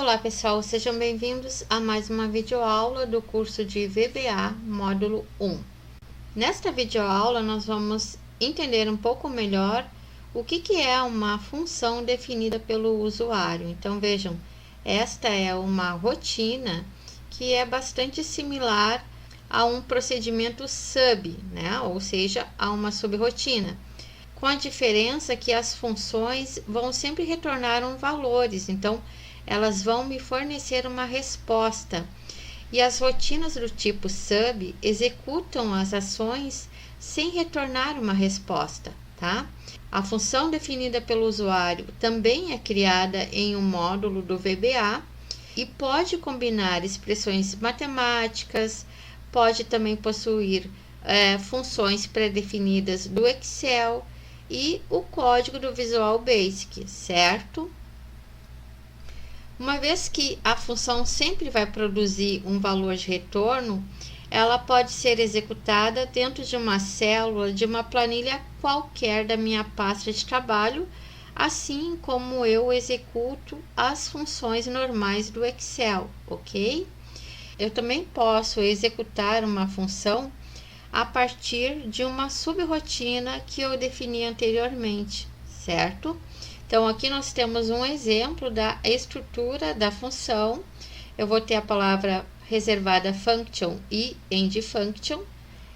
Olá pessoal, sejam bem-vindos a mais uma videoaula do curso de VBA, módulo 1. Nesta videoaula nós vamos entender um pouco melhor o que é uma função definida pelo usuário. Então vejam, esta é uma rotina que é bastante similar a um procedimento sub, né? Ou seja, a uma subrotina, com a diferença que as funções vão sempre retornar valores, então elas vão me fornecer uma resposta. E as rotinas do tipo sub executam as ações sem retornar uma resposta, tá? A função definida pelo usuário também é criada em um módulo do VBA e pode combinar expressões matemáticas, pode também possuir funções pré-definidas do Excel e o código do Visual Basic, certo? Uma vez que a função sempre vai produzir um valor de retorno, ela pode ser executada dentro de uma célula de uma planilha qualquer da minha pasta de trabalho, assim como eu executo as funções normais do Excel, ok? Eu também posso executar uma função a partir de uma subrotina que eu defini anteriormente, certo? Então, aqui nós temos um exemplo da estrutura da função. Eu vou ter a palavra reservada function e end function.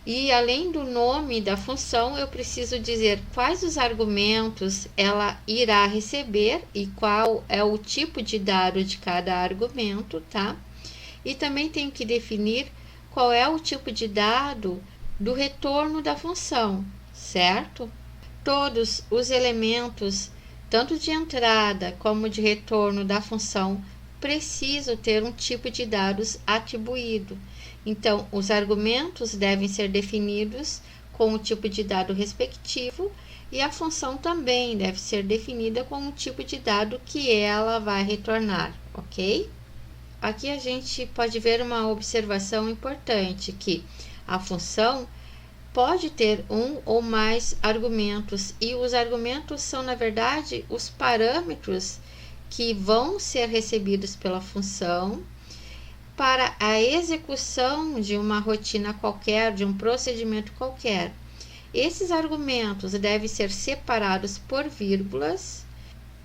E além do nome da função, eu preciso dizer quais os argumentos ela irá receber e qual é o tipo de dado de cada argumento, tá? E também tenho que definir qual é o tipo de dado do retorno da função, certo? Todos os elementos tanto de entrada como de retorno da função, preciso ter um tipo de dados atribuído. Então, os argumentos devem ser definidos com o tipo de dado respectivo e a função também deve ser definida com o tipo de dado que ela vai retornar, ok? Aqui a gente pode ver uma observação importante, que a função pode ter um ou mais argumentos, e os argumentos são, na verdade, os parâmetros que vão ser recebidos pela função para a execução de uma rotina qualquer, de um procedimento qualquer. Esses argumentos devem ser separados por vírgulas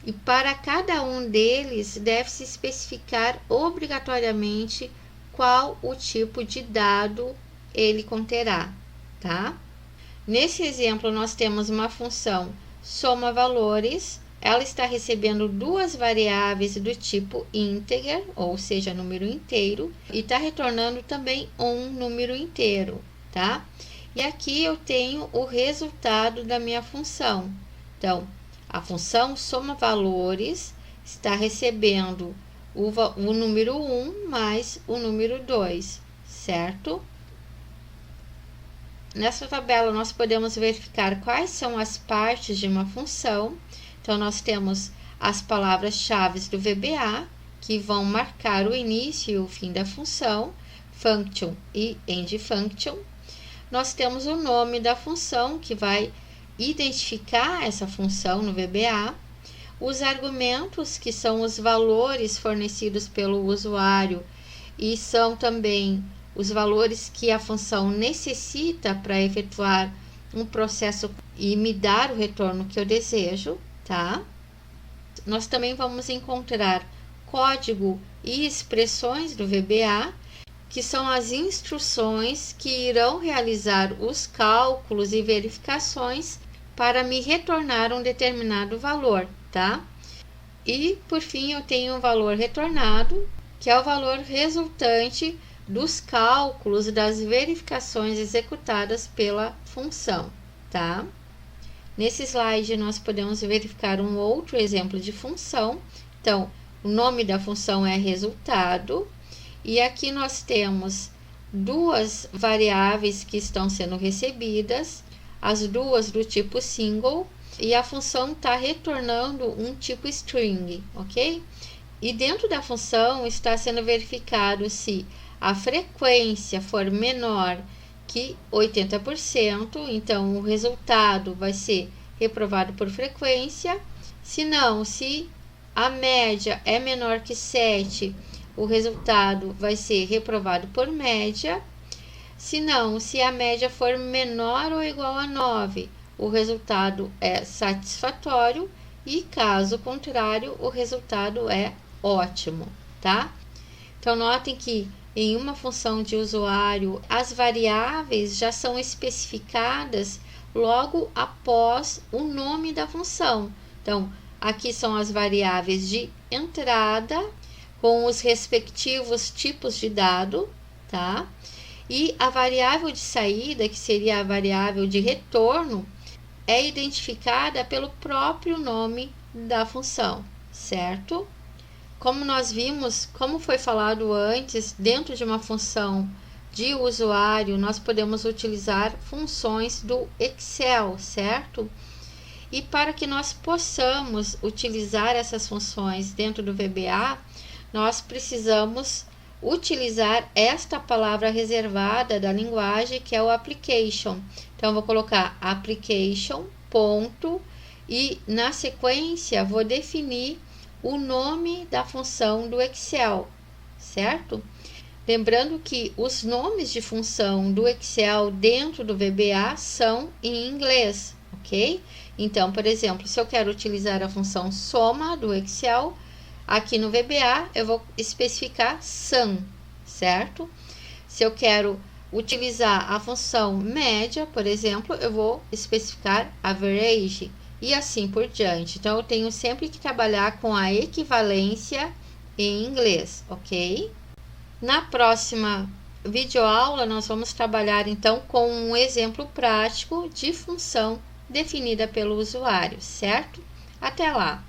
e para cada um deles deve-se especificar obrigatoriamente qual o tipo de dado ele conterá. Tá? Nesse exemplo, nós temos uma função soma valores, ela está recebendo duas variáveis do tipo integer, ou seja, número inteiro, e está retornando também um número inteiro, tá? E aqui eu tenho o resultado da minha função. Então, a função soma valores está recebendo o número 1 mais o número 2, certo? Nessa tabela, nós podemos verificar quais são as partes de uma função. Então, nós temos as palavras-chave do VBA, que vão marcar o início e o fim da função, function e end function. Nós temos o nome da função, que vai identificar essa função no VBA. Os argumentos, que são os valores fornecidos pelo usuário e são também os valores que a função necessita para efetuar um processo e me dar o retorno que eu desejo, tá? Nós também vamos encontrar código e expressões do VBA, que são as instruções que irão realizar os cálculos e verificações para me retornar um determinado valor, tá? E, por fim, eu tenho o valor retornado, que é o valor resultante dos cálculos das verificações executadas pela função, tá? Nesse slide, nós podemos verificar um outro exemplo de função. Então, o nome da função é resultado, e aqui nós temos duas variáveis que estão sendo recebidas, as duas do tipo single, e a função está retornando um tipo string, ok? E dentro da função está sendo verificado se a frequência for menor que 80%, então o resultado vai ser reprovado por frequência. Se não, se a média é menor que 7, o resultado vai ser reprovado por média. Se não, se a média for menor ou igual a 9, o resultado é satisfatório e, caso contrário, o resultado é ótimo, tá? Então, notem que em uma função de usuário, as variáveis já são especificadas logo após o nome da função. Então, aqui são as variáveis de entrada com os respectivos tipos de dado, tá? E a variável de saída, que seria a variável de retorno, é identificada pelo próprio nome da função, certo? Como nós vimos, como foi falado antes, dentro de uma função de usuário, nós podemos utilizar funções do Excel, certo? E para que nós possamos utilizar essas funções dentro do VBA, nós precisamos utilizar esta palavra reservada da linguagem, que é o application. Então, vou colocar application, ponto, e na sequência vou definir o nome da função do Excel, certo? Lembrando que os nomes de função do Excel dentro do VBA são em inglês, ok? Então, por exemplo, se eu quero utilizar a função soma do Excel, aqui no VBA eu vou especificar sum, certo? Se eu quero utilizar a função média, por exemplo, eu vou especificar average e assim por diante. Então, eu tenho sempre que trabalhar com a equivalência em inglês, ok? Na próxima videoaula, nós vamos trabalhar então com um exemplo prático de função definida pelo usuário, certo? Até lá!